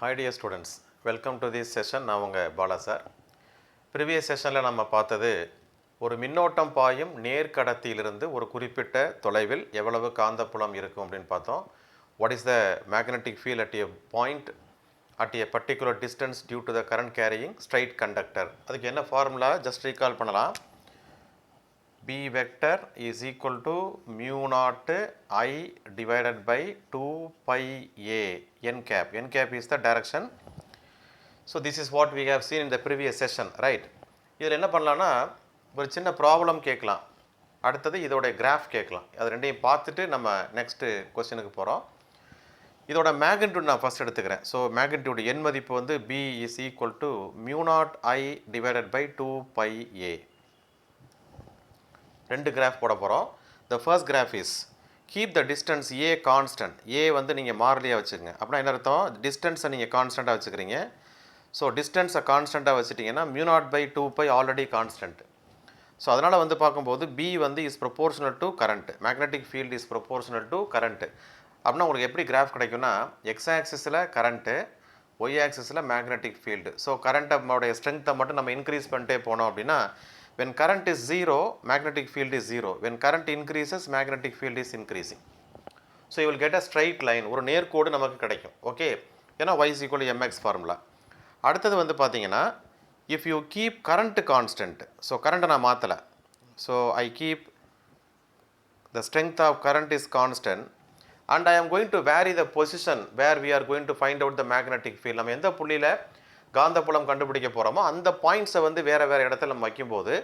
Hi dear students, welcome to this session. நான் உங்கள் Bala sir. Previous செஷனில் நம்ம பார்த்தது ஒரு மின்னோட்டம் பாயும் நேர்கடத்தியிலிருந்து ஒரு குறிப்பிட்ட தொலைவில் எவ்வளவு காந்தப்புலம் இருக்கும் அப்படின்னு பார்த்தோம். What is the magnetic field at a point at a particular distance due to the current carrying straight conductor? அதுக்கு என்ன ஃபார்முலா ஜஸ்ட் ரீகால் பண்ணலாம். B vector is equal to mu naught I divided by 2 pi a n cap. N cap is the direction. So this is what we have seen in the previous session, right? இதில் என்ன பண்ணலான்னா ஒரு சின்ன problem கேட்கலாம், அடுத்தது இதோட graph கேட்கலாம். அது ரெண்டையும் பார்த்துட்டு நம்ம நெக்ஸ்ட்டு கொஸ்டினுக்கு போகிறோம். இதோட மேக்னிடியூட் நான் ஃபஸ்ட் எடுத்துக்கிறேன். ஸோ மேக்னிடியூட் என் மதிப்பு வந்து B is equal to mu naught I divided by 2 pi a. ரெண்டு கிராஃப் போட போகிறோம். The first graph is keep the distance a constant. A வந்து நீங்கள் மாறிலியாக வச்சுக்கோங்க. அப்படின்னா என்ன அர்த்தம்? டிஸ்டன்ஸை நீங்கள் கான்ஸ்டண்ட்டாக வச்சுக்கிறீங்க. ஸோ டிஸ்டன்ஸை கான்ஸ்டண்ட்டாக வச்சுட்டிங்கன்னா mu naught by 2 by already constant. So அதனால் வந்து பார்க்கும்போது பி வந்து is proportional to current. Magnetic field is proportional to current. அப்படின்னா உங்களுக்கு எப்படி கிராஃப் கிடைக்கும்னா எக்ஸ் ஆக்சிஸில் கரண்ட்டு, ஒய் ஆக்சிஸில் மேக்னெட்டிக் ஃபீல்டு. ஸோ கரண்ட்டோடைய ஸ்ட்ரென்த்தை மட்டும் நம்ம இன்க்ரீஸ் பண்ணிட்டே போனோம் அப்படின்னா when current is 0, magnetic field is 0. When current increases, magnetic field is increasing. So you will get a straight line. ஒரு நேர்கோடு நமக்கு கிடைக்கும். ஓகே, ஏன்னா y is equal to mx formula. அடுத்தது வந்து பார்த்தீங்கன்னா if you keep current constant, so current நான் மாற்றலை, so I keep the strength of current is constant and I am going to vary the position where we are going to find out the magnetic field. நம்ம எந்த புள்ளியில் காந்தப்புலம் கண்டுபிடிக்க போகிறோமோ அந்த பாயிண்ட்ஸை வந்து வேறு வேறு இடத்துல நம்ம வைக்கும்போது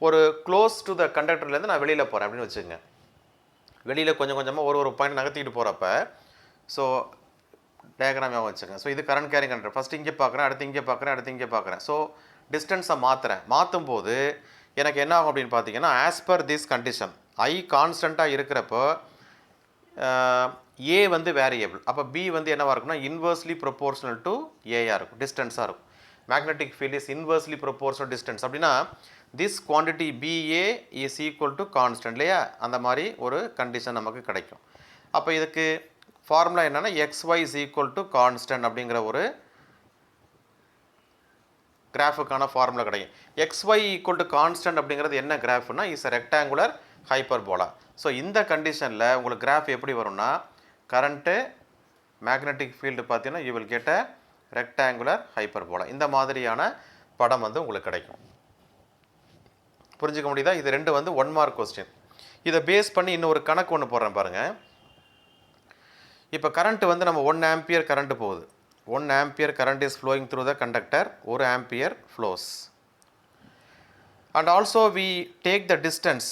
ஒரு க்ளோஸ் டு த கண்டக்டர்லேருந்து நான் வெளியில் போகிறேன் அப்படின்னு வச்சுக்கோங்க. வெளியில் கொஞ்சம் கொஞ்சமாக ஒரு பாயிண்ட் நகர்த்திக்கிட்டு போகிறப்ப ஸோ டயக்ராமாக வச்சுக்கோங்க. ஸோ இது கரண்ட் கேரிங் கண்டக்டர். ஃபஸ்ட்டு இங்கே பார்க்குறேன், அடுத்து இங்கே பார்க்குறேன், அடுத்து இங்கே பார்க்குறேன். ஸோ டிஸ்டன்ஸை மாற்றும் போது எனக்கு என்ன ஆகும் அப்படின்னு பார்த்தீங்கன்னா ஆஸ் பர் திஸ் கண்டிஷன் ஐ கான்ஸ்டண்ட்டாக இருக்கிறப்போ ஏ வந்து வேரியபிள், அப்போ பி வந்து என்னவாக இருக்குன்னா இன்வர்ஸ்லி ப்ரொபோர்ஷனல் டு ஏயாக இருக்கும், டிஸ்டன்ஸாக இருக்கும். Magnetic field is inversely proportional distance. அப்படின்னா this quantity BA is equal to constant இல்லையா, அந்த மாதிரி ஒரு கண்டிஷன் நமக்கு கிடைக்கும். அப்போ இதுக்கு ஃபார்முலா என்னென்னா XY is equal to constant அப்படிங்கிற ஒரு கிராஃபுக்கான ஃபார்முலா கிடைக்கும். XY ஈக்குவல் டு கான்ஸ்டன்ட் அப்படிங்கிறது என்ன கிராஃப்னா is a rectangular hyperbola. So இந்த கண்டிஷனில் உங்களுக்கு கிராஃப் எப்படி வரும்னா கரண்ட்டு மேக்னெட்டிக் ஃபீல்டு பார்த்தீங்கன்னா you will get a rectangular hyperbola. இந்த மாதிரியான படம் வந்து உங்களுக்கு கிடைக்கும். புரிஞ்சுக்க முடியுதா? இது ரெண்டு வந்து 1 மார்க் கொஸ்டின். இதை பேஸ் பண்ணி இன்னொரு கணக்கு ஒன்று போடுறேன் பாருங்கள். இப்போ கரண்ட்டு வந்து நம்ம 1 ஆம்பியர் கரண்ட்டு போகுது. 1 ampere current is flowing through the conductor. 1 ampere flows. And also we take the distance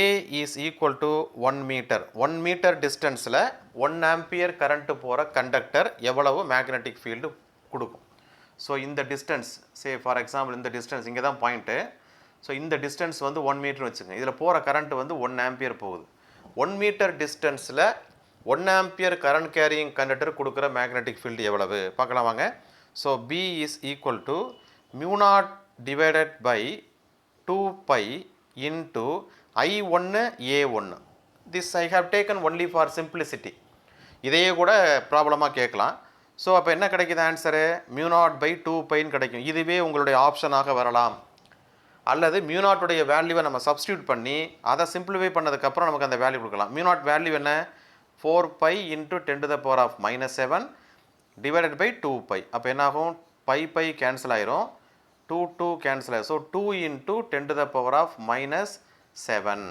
A is equal to 1 meter. 1 meter distanceல 1 ampere current போகிற கண்டக்டர் எவ்வளவு மேக்னெட்டிக் ஃபீல்டு கொடுக்கும். ஸோ இந்த டிஸ்டன்ஸ் சே ஃபார் எக்ஸாம்பிள் இந்த distance இங்கே தான் point. So இந்த distance வந்து 1 metre வச்சுங்க. இதில் போகிற கரண்ட் வந்து 1 ஆம்பியர் போகுது. 1 மீட்டர் டிஸ்டன்ஸில் 1 ஆம்பியர் கரண்ட் கேரியிங் கண்டக்டர் கொடுக்குற மேக்னெட்டிக் ஃபீல்டு எவ்வளவு பார்க்கலாம் வாங்க. So B is equal to mu naught divided by 2 pi into I1 A1. This I have taken only for simplicity. இதையே கூட ப்ராப்ளமாக கேட்கலாம். ஸோ அப்போ என்ன கிடைக்குது ஆன்சரு? மியூ நாட் பை 2 பைன்னு கிடைக்கும். இதுவே உங்களுடைய ஆப்ஷனாக வரலாம். அல்லது மியூ நாட்டுடைய வேல்யூவை நம்ம சப்ஸ்டியூட் பண்ணி அதை சிம்பிளிஃபை பண்ணதுக்கப்புறம் நமக்கு அந்த வேல்யூ கொடுக்கலாம். மியூ நாட் வேல்யூ என்ன? 4 pi into 10 to the power of -7 divided by 2 pi. அப்போ என்னாகும்? பை கேன்சல் ஆயிரும், 2 கேன்சல் ஆகும். So 2 into 10 to the power of -7.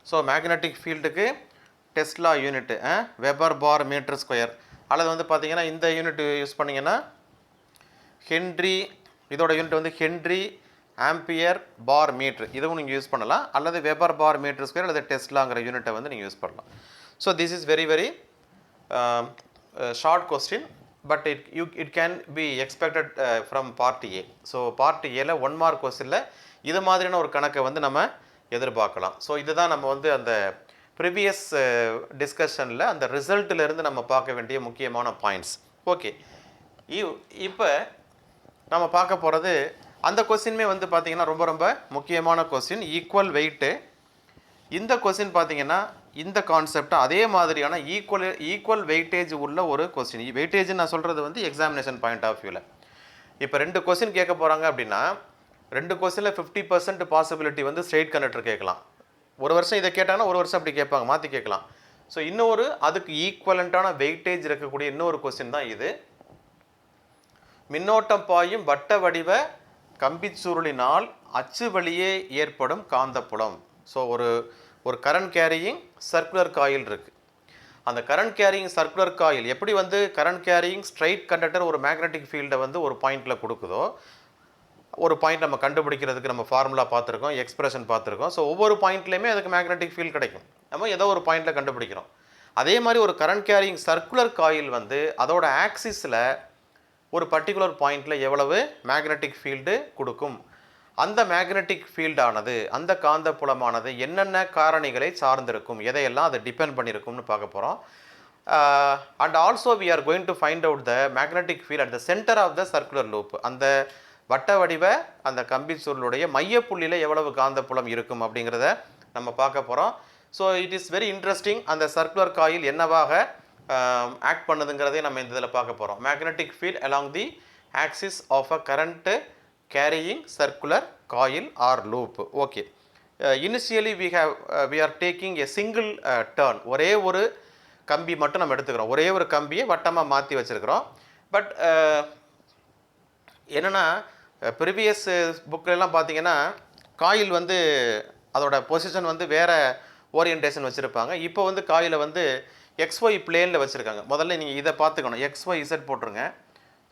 So magnetic ஃபீல்டுக்கு tesla unit weber per metre square. அல்லது வந்து பார்த்தீங்கன்னா இந்த யூனிட் யூஸ் பண்ணிங்கன்னா ஹென்ரி, இதோட யூனிட் வந்து ஹென்ரி ஆம்பியர் பார் மீட்ரு, இதுவும் நீங்கள் யூஸ் பண்ணலாம். அல்லது வெபர் பார் மீட்டர் ஸ்கொயர் அல்லது டெஸ்லாங்கிற யூனிட்டை வந்து நீங்கள் யூஸ் பண்ணலாம். So this is very very short question. But it can be expected from part A. So part Aல 1 mark கொஸ்டினில் இது மாதிரியான ஒரு கணக்கை வந்து நம்ம எதிர்பார்க்கலாம். ஸோ இதுதான் நம்ம வந்து அந்த ப்ரீவியஸ் டிஸ்கஷனில் அந்த ரிசல்ட்டிலேருந்து நம்ம பார்க்க வேண்டிய முக்கியமான பாயிண்ட்ஸ். ஓகே, இப்போ நம்ம பார்க்க போகிறது அந்த கொஸ்டினுமே வந்து பார்த்திங்கன்னா ரொம்ப ரொம்ப முக்கியமான கொஸ்டின். ஈக்குவல் வெயிட்டு இந்த கொஸ்டின் பார்த்தீங்கன்னா இந்த கான்செப்ட் அதே மாதிரியான ஈக்குவல் வெயிட்டேஜ் உள்ள ஒரு கொஸ்டின். வெயிட்டேஜ் நான் சொல்கிறது வந்து எக்ஸாமினேஷன் பாயிண்ட் ஆஃப் வியூவில். இப்போ 2 கொஸ்டின் கேட்க போகிறாங்க அப்படின்னா 2 கொஸ்டினில் 50% பாசிபிலிட்டி வந்து ஸ்ட்ரெயிட் கண்டக்டர் கேட்கலாம். ஒரு வருஷம் இதை கேட்டாங்கன்னா ஒரு வருஷம் அப்படி கேட்பாங்க, மாற்றி கேட்கலாம். ஸோ இன்னொரு அதுக்கு ஈக்குவலண்ட்டான வெயிட்டேஜ் இருக்கக்கூடிய இன்னொரு கொஸ்டின் தான் இது. மின்னோட்டம் பாயும் வட்ட வடிவ கம்பிச்சுருளினால் அச்சு வழியே ஏற்படும் காந்தப்புலம். ஸோ ஒரு கரண்ட் கேரியிங் சர்க்குலர் காயில் இருக்குது. அந்த கரண்ட் கேரியிங் சர்க்குலர் காயில் எப்படி வந்து கரண்ட் கேரியிங் ஸ்ட்ரைட் கண்டக்டர் ஒரு மேக்னெட்டிக் ஃபீல்டை வந்து ஒரு பாயிண்டில் கொடுக்குதோ, ஒரு பாயிண்ட் நம்ம கண்டுபிடிக்கிறதுக்கு நம்ம ஃபார்முலா பார்த்துருக்கோம், எக்ஸ்பிரஷன் பார்த்துருக்கோம். ஸோ ஒவ்வொரு பாயிண்ட்லேயுமே அதுக்கு மேக்னெட்டிக் ஃபீல்டு கிடைக்கும். நம்ம ஏதோ ஒரு பாயிண்டில் கண்டுபிடிக்கிறோம். அதே மாதிரி ஒரு கரண்ட் கேரியிங் சர்க்குலர் காயில் வந்து அதோட ஆக்சிஸில் ஒரு பர்டிகுலர் பாயிண்டில் எவ்வளவு மேக்னெட்டிக் ஃபீல்டு கொடுக்கும். அந்த மேக்னெட்டிக் ஃபீல்டானது, அந்த காந்தப்புலமானது என்னென்ன காரணிகளை சார்ந்திருக்கும், எதையெல்லாம் அதை டிபெண்ட் பண்ணியிருக்கும்னு பார்க்க போகிறோம். And also we are going to find out the magnetic field at the centre of the circular loop. அந்த வட்ட வடிவ அந்த கம்பி சுருளுடைய மையப்புள்ளியில் எவ்வளவு காந்தப்புலம் இருக்கும் அப்படிங்கிறத நம்ம பார்க்க போகிறோம். So it is very interesting. அந்த சர்க்குலர் காயில் என்னவாக ஆக்ட் பண்ணுதுங்கிறதே நம்ம இந்த இதில் பார்க்க போகிறோம். Magnetic field along the axis of a current carrying circular coil or loop. Okay, initially we are taking a single turn. ஒரே ஒரு கம்பி மட்டும் நம்ம எடுத்துக்கிறோம். ஒரே ஒரு கம்பியை வட்டமாக மாற்றி வச்சுருக்கிறோம். பட் என்னென்னா ப்ரீவியஸ் புக்கிலெலாம் பார்த்தீங்கன்னா காயில் வந்து அதோட பொசிஷன் வந்து வேறு ஓரியன்டேஷன் வச்சுருப்பாங்க. இப்போ வந்து காயிலை வந்து XY பிளேனில் வச்சுருக்காங்க. முதல்ல நீங்கள் இதை பார்த்துக்கணும். XYZ போட்டுருங்க.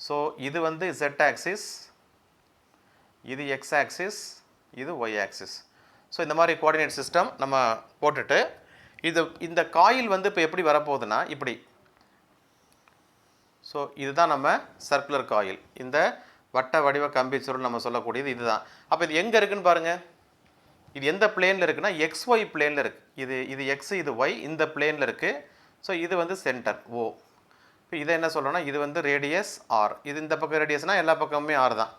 ஸோ இது வந்து Z ஆக்சிஸ், இது X ஆக்சிஸ், இது Y ஆக்சிஸ். ஸோ இந்த மாதிரி கோஆர்டினேட் சிஸ்டம் நம்ம போட்டுட்டு இந்த காயில் வந்து இப்போ எப்படி வரப்போகுதுன்னா இப்படி. ஸோ இதுதான் நம்ம சர்க்குலர் காயில். இந்த வட்ட வடிவ கம்பி சுருள் நம்ம சொல்லக்கூடியது இதுதான். அப்போ இது எங்கே இருக்குதுன்னு பாருங்கள். இது எந்த பிளேனில் இருக்குன்னா XY பிளேனில் இருக்குது. இது X, இது Y, இந்த பிளேனில் இருக்குது. ஸோ இது வந்து சென்டர் O. இப்போ இதை என்ன சொல்லணும்னா இது வந்து ரேடியஸ் R. இது இந்த பக்கம் ரேடியஸ்னால் எல்லா பக்கமுமே R தான்.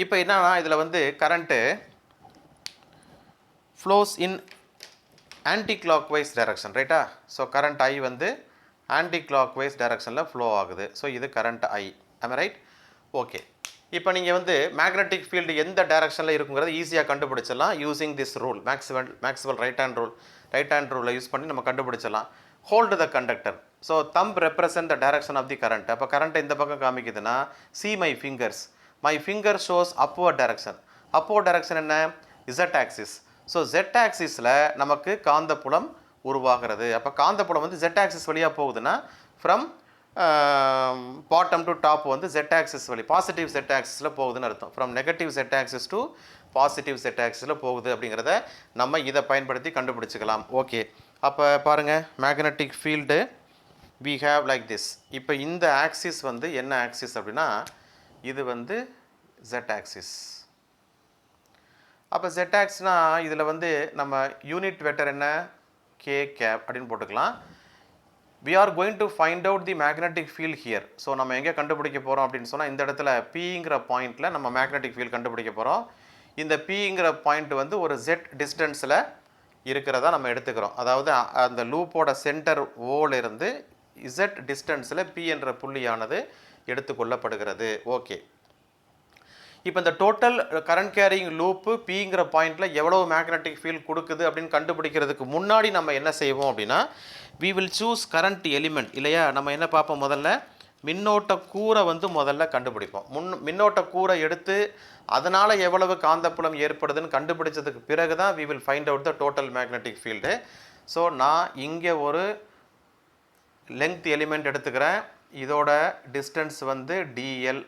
இப்போ என்னன்னா இதில் வந்து current flows in anticlockwise direction, ரைட்டா? ஸோ கரண்ட் I வந்து ஆன்டி கிளாக் வைஸ் டைரக்ஷனில் ஃப்ளோ ஆகுது. ஸோ இது கரண்ட் I. ஆமாம், ரைட்? ஓகே, இப்போ நீங்கள் வந்து மேக்னெட்டிக் ஃபீல்டு எந்த டைரக்ஷனில் இருக்குங்கிறத ஈஸியாக கண்டுபிடிச்சிடலாம் using this rule. Maxwell right hand ரூலை யூஸ் பண்ணி நம்ம கண்டுபிடிச்சிடலாம். Hold the conductor. So thumb represent the direction of the current. அப்போ கரண்ட்டை இந்த பக்கம் காமிக்குதுன்னா see my fingers. My finger shows upward direction. upward direction என்ன? Z axis. ஸோ Z ஆக்சிஸில் நமக்கு காந்தப்புலம் உருவாகிறது. அப்போ காந்தப்புலம் வந்து Z ஆக்சிஸ் வழியாக போகுதுன்னா ஃப்ரம் பாட்டம் டு டாப் வந்து Z ஆக்சிஸ் வழி பாசிட்டிவ் Z ஆக்சிஸில் போகுதுன்னு அர்த்தம். From negative Z axis to positive Z ஆக்சிஸில் போகுது அப்படிங்கிறத நம்ம இதை பயன்படுத்தி கண்டுபிடிச்சிக்கலாம். ஓகே, அப்போ பாருங்கள் magnetic field we have like this. இப்போ இந்த ஆக்சிஸ் வந்து என்ன ஆக்சிஸ் அப்படின்னா இது வந்து Z ஆக்சிஸ். அப்போ Z ஆக்சிஸ்னால் இதில் வந்து நம்ம யூனிட் வெக்டர் என்ன? K cap அப்படின்னு போட்டுக்கலாம். we are going to find out the magnetic field here. So நம்ம எங்கே கண்டுபிடிக்க போகிறோம் அப்படின்னு சொன்னால் இந்த இடத்துல Pங்கிற பாயிண்டில் நம்ம மேக்னெட்டிக் ஃபீல்ட் கண்டுபிடிக்க போகிறோம். இந்த Pங்கிற பாயிண்ட் வந்து ஒரு Z டிஸ்டன்ஸில் இருக்கிறதா நம்ம எடுத்துக்கிறோம். அதாவது அந்த லூப்போட சென்டர் ஓலிருந்து Z டிஸ்டன்ஸில் P என்ற புள்ளியானது எடுத்துக்கொள்ளப்படுகிறது. ஓகே, இப்போ இந்த டோட்டல் கரண்ட் கேரிங் லூப்பு Pங்கிற பாயிண்டில் எவ்வளவு மேக்னெட்டிக் ஃபீல்ட் கொடுக்குது அப்படின்னு கண்டுபிடிக்கிறதுக்கு முன்னாடி நம்ம என்ன செய்வோம் அப்படின்னா we will choose current element இல்லையா? நம்ம என்ன பார்ப்போம்? முதல்ல மின்னோட்ட கூரை வந்து முதல்ல கண்டுபிடிப்போம். மின்னோட்ட கூரை எடுத்து அதனால் எவ்வளவு காந்தப்புலம் ஏற்படுதுன்னு கண்டுபிடிச்சதுக்கு பிறகு தான் we will find out the total magnetic field. So நான் இங்கே ஒரு லெங்த் எலிமெண்ட் எடுத்துக்கிறேன். இதோட டிஸ்டன்ஸ் வந்து dl.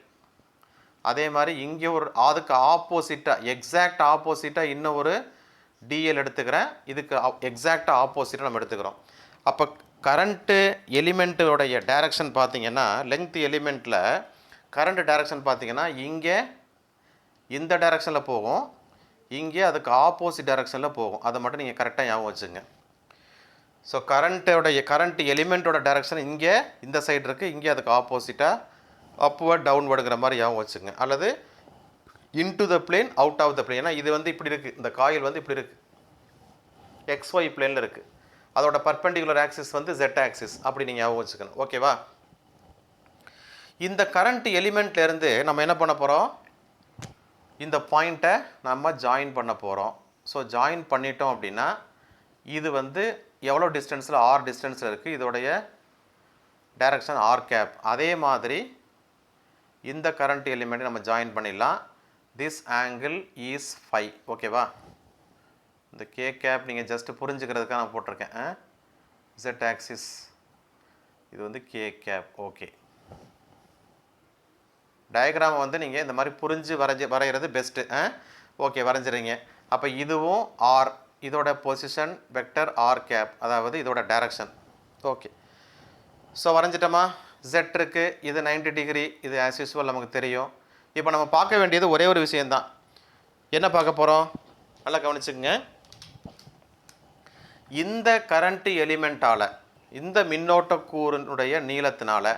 அதே மாதிரி இங்கே ஒரு அதுக்கு ஆப்போசிட்டாக எக்ஸாக்ட் ஆப்போசிட்டாக இன்னும் ஒரு dl எடுத்துக்கிறேன். இதுக்கு எக்ஸாக்டாக ஆப்போசிட்டாக நம்ம எடுத்துக்கிறோம். அப்போ கரண்ட்டு எலிமெண்ட்டோடைய டைரக்ஷன் பார்த்திங்கன்னா லெங்த் எலிமெண்ட்டில் கரண்ட் டைரக்ஷன் பார்த்திங்கன்னா இங்கே இந்த டைரக்ஷனில் போகும், இங்கே அதுக்கு ஆப்போசிட் டைரக்ஷனில் போகும். அதை மட்டும் நீங்கள் கரெக்டாக ஞாபகம் வச்சுங்க. ஸோ கரண்ட் எலிமெண்ட்டோட டைரக்ஷன் இங்கே இந்த சைடு இருக்குது, இங்கே அதுக்கு ஆப்போசிட்டாக அப்வர்ட் டவுன்வர்டுங்கிற மாதிரி ஞாபகம் வச்சுங்க. அல்லது into the plane out of the plane. ஏன்னா இது வந்து இப்படி இருக்குது, இந்த காயில் வந்து இப்படி இருக்குது, XY பிளேனில் இருக்குது. அதோட பர்பெண்டிகுலர் ஆக்சிஸ் வந்து Z ஆக்சிஸ். அப்படி நீங்கள் ஞாபகம் வச்சுக்கணும். ஓகேவா? இந்த கரண்ட் எலிமெண்ட்லேருந்து நம்ம என்ன பண்ண போகிறோம், இந்த பாயிண்ட்டை நம்ம ஜாயின் பண்ண போகிறோம். ஸோ ஜாயின் பண்ணிட்டோம் அப்படின்னா இது வந்து எவ்வளோ டிஸ்டன்ஸில், R டிஸ்டன்ஸில் இருக்குது, இதோடைய டைரக்ஷன் R கேப். அதே மாதிரி இந்த கரண்ட் எலிமெண்ட்டை நம்ம ஜாயின் பண்ணிடலாம். This angle is five. ஓகேவா? இந்த K கேப் நீங்கள் ஜஸ்ட்டு புரிஞ்சுக்கிறதுக்காக நான் போட்டிருக்கேன். Z ஆக்சிஸ் இது வந்து K கேப். ஓகே, டயக்ராமை வந்து நீங்கள் இந்த மாதிரி புரிஞ்சு வரைகிறது பெஸ்ட்டு. ஓகே, வரைஞ்சிருங்க. அப்போ இதுவும் R, இதோட பொசிஷன் வெக்டர் R கேப், அதாவது இதோட டைரக்ஷன். ஓகே, ஸோ வரைஞ்சிட்டோமா? Z இருக்குது, இது 90 டிகிரி, இது ஆஸ் யூஸ்வல் நமக்கு தெரியும். இப்போ நம்ம பார்க்க வேண்டியது ஒரே ஒரு விஷயந்தான். என்ன பார்க்க போகிறோம், நல்லா கவனிச்சுக்கங்க. இந்த கரண்ட் எலிமெண்ட்டால், இந்த மின்னோட்ட கூறினுடைய நீளத்தினால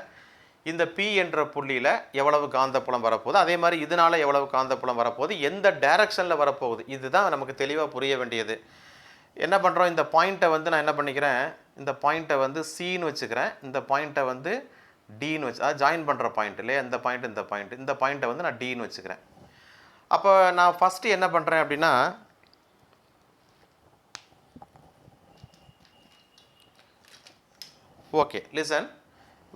இந்த P என்ற புள்ளியில் எவ்வளவு காந்தப்புலம் வரப்போகுது, அதே மாதிரி இதனால் எவ்வளவு காந்தப்புலம் வரப்போகுது, எந்த டைரக்ஷனில் வரப்போகுது, இதுதான் நமக்கு தெளிவாக புரிய வேண்டியது. என்ன பண்ணுறோம், இந்த பாயிண்ட்டை வந்து நான் என்ன பண்ணிக்கிறேன், இந்த பாயிண்ட்டை வந்து Cன்னு வச்சுக்கிறேன், இந்த பாயிண்ட்டை வந்து Dன்னு வச்சு, அதாவது ஜாயின் பண்ணுற பாயிண்ட் இல்லையா, இந்த பாயிண்ட் இந்த பாயிண்ட்டை வந்து நான் Dன்னு வச்சுக்கிறேன். அப்போ நான் ஃபஸ்ட்டு என்ன பண்ணுறேன் அப்படின்னா, ஓகே லிசன்,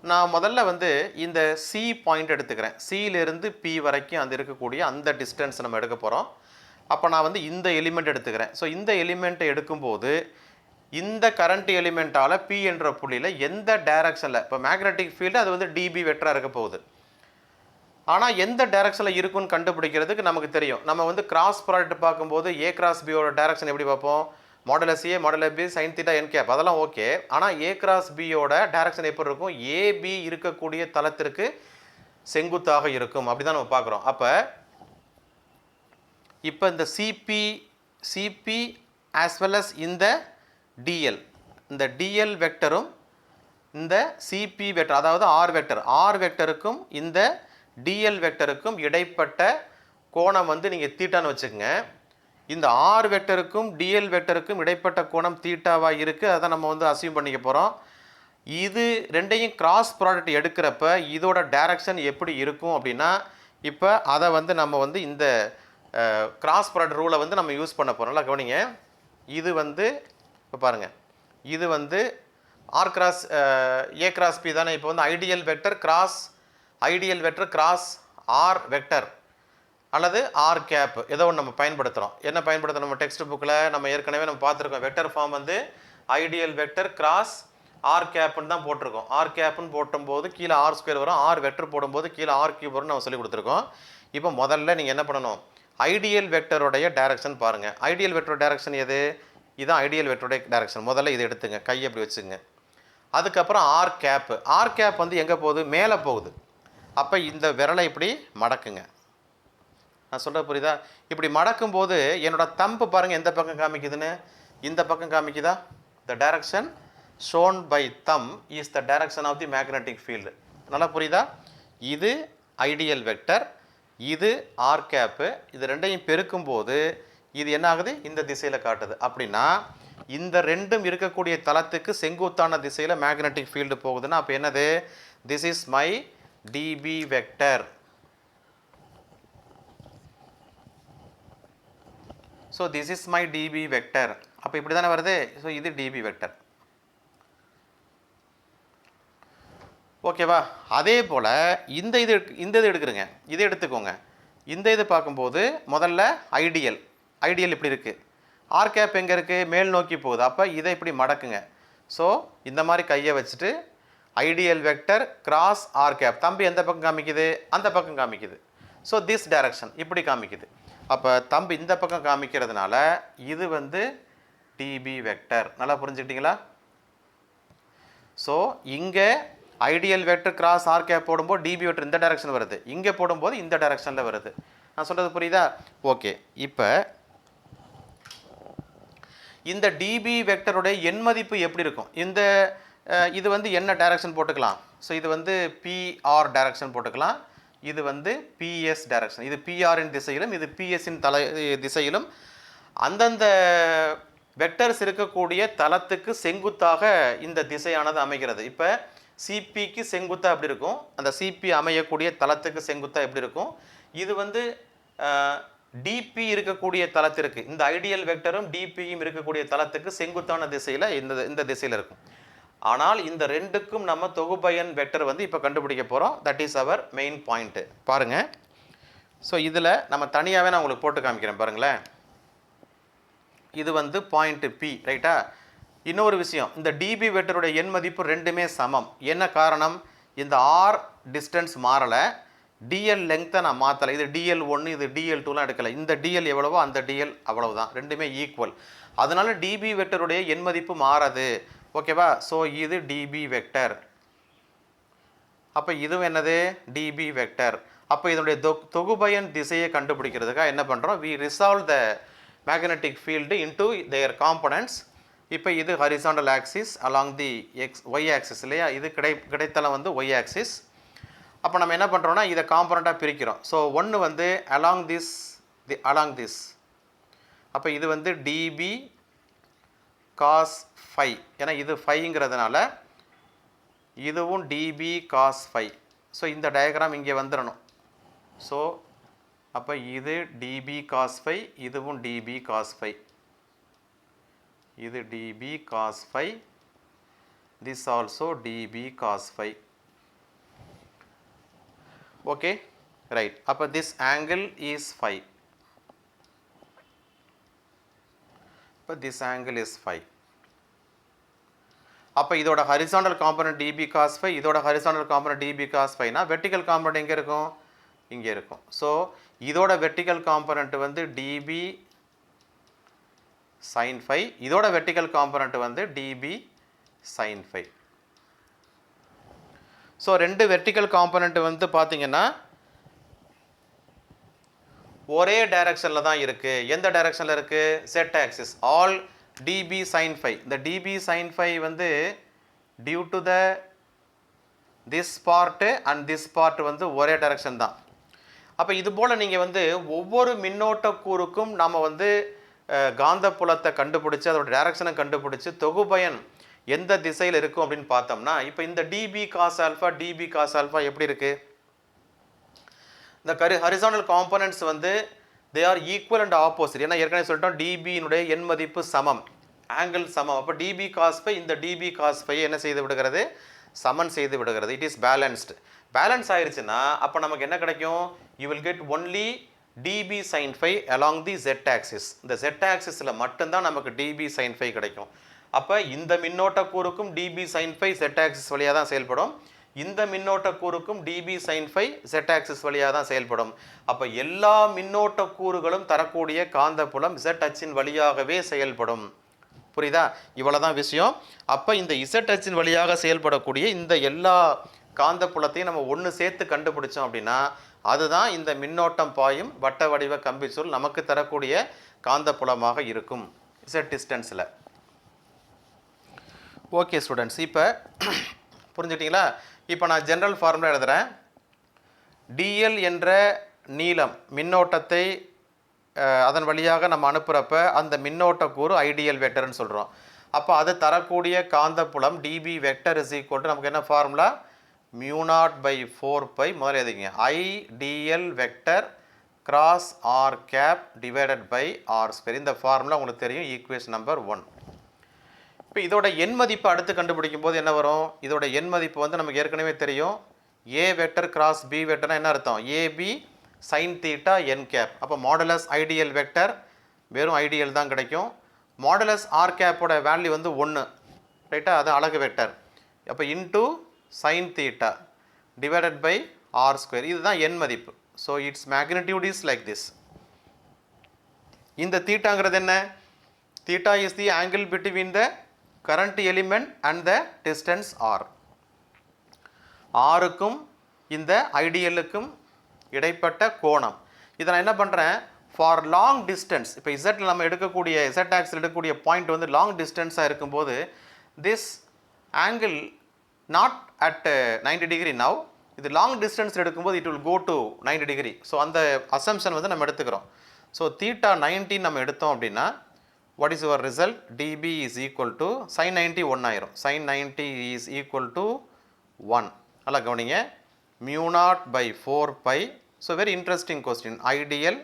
நான் முதல்ல வந்து இந்த C பாயிண்ட் எடுத்துக்கிறேன். Cயிலிருந்து P வரைக்கும் அந்த இருக்கக்கூடிய அந்த டிஸ்டன்ஸ் நம்ம எடுக்க போகிறோம். அப்போ நான் வந்து இந்த எலிமெண்ட் எடுத்துக்கிறேன். ஸோ இந்த எலிமெண்ட்டை எடுக்கும்போது இந்த கரண்ட் எலிமெண்ட்டால் P என்ற புள்ளியில் எந்த டைரக்ஷனில், இப்போ மேக்னெட்டிக் ஃபீல்டு அது வந்து dB வெக்டராக இருக்க போகுது. ஆனால் எந்த டைரக்ஷனில் இருக்குன்னு கண்டுபிடிக்கிறதுக்கு நமக்கு தெரியும். நம்ம வந்து கிராஸ் ப்ராடக்ட் பார்க்கும்போது A கிராஸ் பியோட டைரக்ஷன் எப்படி பார்ப்போம், modulus A modulus B sin θ n cap, அதெல்லாம் ஓகே. ஆனால் A கிராஸ் பியோட டைரக்ஷன் எப்படி இருக்கும், AB இருக்கக்கூடிய தளத்திற்கு செங்குத்தாக இருக்கும். அப்படி தான் நம்ம பார்க்குறோம். இப்போ இந்த CP as well as இந்த DL, இந்த DL வெக்டரும் இந்த CP வெக்டர், அதாவது R வெக்டருக்கும் இந்த DL வெக்டருக்கும் இடைப்பட்ட கோணம் வந்து நீங்கள் தீட்டான்னு வச்சுக்கோங்க. இந்த R வெக்டருக்கும் DL வெக்டருக்கும் இடைப்பட்ட கோணம் தீட்டாவாக இருக்குது. அதை நம்ம வந்து அசியூம் பண்ணிக்க போகிறோம். இது ரெண்டையும் கிராஸ் ப்ராடக்ட் எடுக்கிறப்ப இதோட டைரக்ஷன் எப்படி இருக்கும் அப்படின்னா, இப்போ அதை வந்து நம்ம வந்து இந்த கிராஸ் ப்ராடக்ட் ரூலை வந்து நம்ம யூஸ் பண்ண போகிறோம். நல்லா கவனிங்க. இது வந்து இப்போ பாருங்கள், இது வந்து R cross A cross P தானே. இப்போ வந்து ideal vector cross R vector அல்லது R கேப் ஏதோ ஒன்று நம்ம பயன்படுத்துகிறோம். என்ன பயன்படுத்துகிறோம், நம்ம டெக்ஸ்ட் புக்கில் நம்ம ஏற்கனவே நம்ம பார்த்துருக்கோம். வெக்டர் ஃபார்ம் வந்து ஐடியல் வெக்டர் கிராஸ் R கேப்னு தான் போட்டிருக்கோம். R கேப்னு போடும்போது கீழே R ஸ்கொயர் வரும், R வெக்டர் போடும்போது கீழே R கியூப் வரும்னு நம்ம சொல்லி கொடுத்துருக்கோம். இப்போ முதல்ல நீங்கள் என்ன பண்ணணும், ஐடியல் வெக்டருடைய டைரக்ஷன் பாருங்கள். ஐடியல் வெக்டர் டைரக்ஷன் எது, இதுதான் ஐடியல் வெக்டருடைய டைரக்ஷன். முதல்ல இதை எடுத்துங்க, கையை அப்படி வச்சுங்க. அதுக்கப்புறம் R கேப் வந்து எங்கே போகுது, மேலே போகுது. அப்போ இந்த விரலை இப்படி மடக்குங்க. நான் சொல்கிறது புரியுதா? இப்படி மடக்கும்போது என்னோட தம்பு பாருங்கள் எந்த பக்கம் காமிக்குதுன்னு, இந்த பக்கம் காமிக்குதா. The direction shown by them is the direction of the magnetic field. நல்லா புரியுதா? இது ஐடியல் வெக்டர், இது ஆர் கேப்பு, இது ரெண்டையும் பெருக்கும்போது இது என்ன ஆகுது, இந்த திசையில் காட்டுது. அப்படின்னா இந்த ரெண்டும் இருக்கக்கூடிய தளத்துக்கு செங்குத்தான திசையில் மேக்னெட்டிக் ஃபீல்டு போகுதுன்னா அப்போ என்னது, this is my dB vector. So this is my dB vector. அப்போ இப்படி தானே வருது. ஸோ இது டிபி வெக்டர். ஓகேவா? அதே போல் இந்த இது எடுக்கிறேங்க, இதை எடுத்துக்கோங்க. இந்த இது பார்க்கும்போது முதல்ல ஐடியல் இப்படி இருக்குது, ஆர் கேப் எங்கே இருக்குது, மேல் நோக்கி போகுது. அப்போ இதை இப்படி மடக்குங்க. ஸோ இந்த மாதிரி கையை வச்சுட்டு I dl vector cross r cap, தம்பி எந்த பக்கம் காமிக்குது, அந்த பக்கம் காமிக்குது. ஸோ திஸ் டைரக்ஷன் இப்படி காமிக்குது. அப்போ தம்பி இந்த பக்கம் காமிக்கிறதுனால இது வந்து டிபி வெக்டர். நல்லா புரிஞ்சுக்கிட்டீங்களா? ஸோ இங்கே I dl vector cross r cap போடும்போது டிபி வெக்டர் இந்த டைரக்ஷன் வருது, இங்கே போடும்போது இந்த டைரக்ஷனில் வருது. நான் சொல்கிறது புரியுதா? ஓகே. இப்போ இந்த டிபி வெக்டருடைய எண் மதிப்பு எப்படி இருக்கும், இது வந்து என்ன டைரக்ஷன் போட்டுக்கலாம். ஸோ இது வந்து பிஆர் டைரக்ஷன் போட்டுக்கலாம், இது வந்து பிஎஸ் டைரக்ஷன். இது பிஆரின் திசையிலும் இது பிஎஸ்ஸின் திசையிலும் அந்தந்த வெக்டர்ஸ் இருக்கக்கூடிய தளத்துக்கு செங்குத்தாக இந்த திசையானது அமைகிறது. இப்போ சிபிக்கு செங்குத்தாக எப்படி இருக்கும், அந்த சிபி அமையக்கூடிய தளத்துக்கு செங்குத்தாக எப்படி இருக்கும், இது வந்து டிபி இருக்கக்கூடிய தளத்திற்கு, இந்த ஐடியல் வெக்டரும் டிபியும் இருக்கக்கூடிய தளத்துக்கு செங்குத்தான திசையில் இந்த திசையில் இருக்கும். ஆனால் இந்த ரெண்டுக்கும் நம்ம தொகுபயன் வெக்டர் வந்து இப்போ கண்டுபிடிக்க போகிறோம். That is our main point. பாருங்கள், ஸோ இதில் நம்ம தனியாகவே நான் உங்களுக்கு போட்டு காமிக்கிறேன் பாருங்களேன். இது வந்து பாயிண்ட் பி, ரைட்டா? இன்னொரு விஷயம், இந்த டிபி வெக்டருடைய எண் மதிப்பு ரெண்டுமே சமம். என்ன காரணம், இந்த ஆர் டிஸ்டன்ஸ் மாறலை, டிஎல் லெங்க்த்தை நான் மாற்றலை. இது DL1 இது DL2லாம் எடுக்கலை. இந்த டிஎல் எவ்வளவோ அந்த டிஎல் அவ்வளவுதான், ரெண்டுமே ஈக்குவல். அதனால டிபி வெக்டருடைய எண் மதிப்பு மாறாது. ஓகேவா? ஸோ இது டிபி வெக்டர். அப்போ இதுவும் என்னது, டிபி வெக்டர். அப்போ இதனுடைய தொகுபயன் திசையை கண்டுபிடிக்கிறதுக்காக என்ன பண்ணுறோம், we resolve the magnetic field into their components. இப்போ இது horizontal axis along the y axis இல்லையா, இது கிடைத்தளம் வந்து ஒய் ஆக்சிஸ். அப்போ நம்ம என்ன பண்ணுறோம்னா இதை காம்பனண்ட்டாக பிரிக்கிறோம். ஸோ ஒன்று வந்து அலாங் திஸ், அப்போ இது வந்து டிபி காஸ் ஃபை, ஏன்னா இது ஃபைங்கிறதுனால இதுவும் டிபி காஸ் ஃபை. ஸோ இந்த டயக்ராம் இங்கே வந்துடணும். ஸோ அப்போ இது டிபி காஸ் ஃபை, இதுவும் டிபி காஸ் ஃபை, இது dB cos phi, this also dB cos phi. Okay, right. அப்போ திஸ் ஆங்கிள் இஸ் ஃபை, இப்போ திஸ் ஆங்கிள் இஸ் ஃபை. அப்போ இதோட horizontal component dB cos phi, இதோட ஹரிசாண்டல் காம்பனன்ட் டிபி காஸ் ஃபைனா vertical component எங்கே இருக்கும், இங்கே இருக்கும். ஸோ இதோட வெர்டிக்கல் காம்பனன்ட் வந்து டிபி சைன் ஃபை, இதோட வெர்டிக்கல் காம்பனன்ட் வந்து டிபி சைன் ஃபை. ஸோ ரெண்டு வெர்டிக்கல் காம்பனன்ட் வந்து பார்த்தீங்கன்னா ஒரே டைரக்ஷனில் தான் இருக்குது. எந்த டைரக்ஷனில் இருக்குது, z axis. All dB sine phi, இந்த டிபி சைன் ஃபை வந்து due to the this part and this part வந்து ஒரே டைரக்ஷன் தான். அப்போ இது போல் நீங்கள் வந்து ஒவ்வொரு மின்னோட்ட கூறுக்கும் நாம் வந்து காந்தப்புலத்தை கண்டுபிடிச்சி அதோட டைரக்ஷனை கண்டுபிடிச்சி தொகுபயன் எந்த திசையில் இருக்கும் அப்படின்னு பார்த்தோம்னா, இப்போ இந்த dB cos alpha dB cos alpha எப்படி இருக்குது, இந்த ஹரிசாண்டல் காம்பனன்ட்ஸ் வந்து they are equal and opposite. ஏன்னா ஏற்கனவே சொல்லிட்டோம் டிபியினுடைய எண் மதிப்பு சமம், ஆங்கிள் சமம். அப்போ டிபி காஸ் ஃபை இந்த டிபி காஸ் ஃபை என்ன செய்து விடுகிறது, சமன் செய்து விடுகிறது. It is balanced. பேலன்ஸ் ஆயிடுச்சுன்னா அப்போ நமக்கு என்ன கிடைக்கும், you will get only dB sine phi along the Z axis. இந்த ஜெட் ஆக்சிஸில் மட்டும்தான் நமக்கு டிபி சைன் ஃபை கிடைக்கும். அப்போ இந்த மின்னோட்ட கூறுக்கும் dB sine phi Z axis வழியாக தான் செயல்படும், இந்த மின்னோட்ட கூறுக்கும் dB sine phi Z axis வழியாக தான் செயல்படும். அப்போ எல்லா மின்னோட்ட கூறுகளும் தரக்கூடிய காந்தப்புலம் Z அச்சின் வழியாகவே செயல்படும். புரியுதா? இவ்வளோதான் விஷயம். அப்போ இந்த Z அச்சின் வழியாக செயல்படக்கூடிய இந்த எல்லா காந்தப்புலத்தையும் நம்ம ஒன்று சேர்த்து கண்டுபிடிச்சோம் அப்படின்னா அதுதான் இந்த மின்னோட்டம் பாயும் வட்ட வடிவ கம்பிச்சுருள் நமக்கு தரக்கூடிய காந்தப்புலமாக இருக்கும் Z டிஸ்டன்ஸில். ஓகே ஸ்டூடெண்ட்ஸ், இப்போ புரிஞ்சுக்கிட்டீங்களா? இப்போ நான் ஜென்ரல் ஃபார்முலா எழுதுகிறேன். டிஎல் என்ற நீளம் மின்னோட்டத்தை அதன் வழியாக நம்ம அனுப்புகிறப்ப அந்த மின்னோட்ட கூறு ஐடியல் வெக்டர்னு சொல்கிறோம். அப்போ அது தரக்கூடிய காந்தப்புலம் dB vector is equal to நமக்கு என்ன ஃபார்முலா, μ0/4π முதல்ல எழுதிங்க, Idl vector cross r cap divided by r square. இந்த ஃபார்முலா உங்களுக்கு தெரியும், ஈக்குவேஷன் நம்பர் 1. இப்போ இதோட எண் மதிப்பு அடுத்து கண்டுபிடிக்கும் போது என்ன வரும், இதோட எண் மதிப்பு வந்து நமக்கு ஏற்கனவே தெரியும், ஏ வெக்டர் கிராஸ் பி வெக்டர்னா என்ன அர்த்தம், ஏபி சைன் தீட்டா என் கேப். அப்போ மாடுலஸ் ஐடியல் வெக்டர் வெறும் ஐடியல் தான் கிடைக்கும். மாடுலஸ் ஆர் கேப்போட வேல்யூ வந்து 1, ரைட்டா, அது அலகு வெக்டர். அப்போ into sine theta divided by r square, இதுதான் எண் மதிப்பு. So its magnitude is like this. இந்த தீட்டாங்கிறது என்ன, theta is the angle between the current element and the distance r. ஆருக்கும் இந்த ஐடியலுக்கும் இடைப்பட்ட கோணம். இதை நான் என்ன பண்ணுறேன், ஃபார் லாங் டிஸ்டன்ஸ், இப்போ இசட்டில் நம்ம எடுக்கக்கூடிய இசட் ஆக்ஸில் எடுக்கக்கூடிய பாயிண்ட் வந்து லாங் டிஸ்டன்ஸாக இருக்கும்போது this angle not at 90 degree now, இது லாங் டிஸ்டன்ஸ் எடுக்கும்போது it will go to 90 degree. So அந்த அசம்ஷன் வந்து நம்ம எடுத்துக்கிறோம். ஸோ தீட்டா 90 நம்ம எடுத்தோம் அப்படின்னா what is your result? DB is equal to sine 90 1 ஆயிரும். Sine 90 is equal to 1. நல்லா கவனிங்க. Mu naught by 4 pi. So very interesting question. Ideal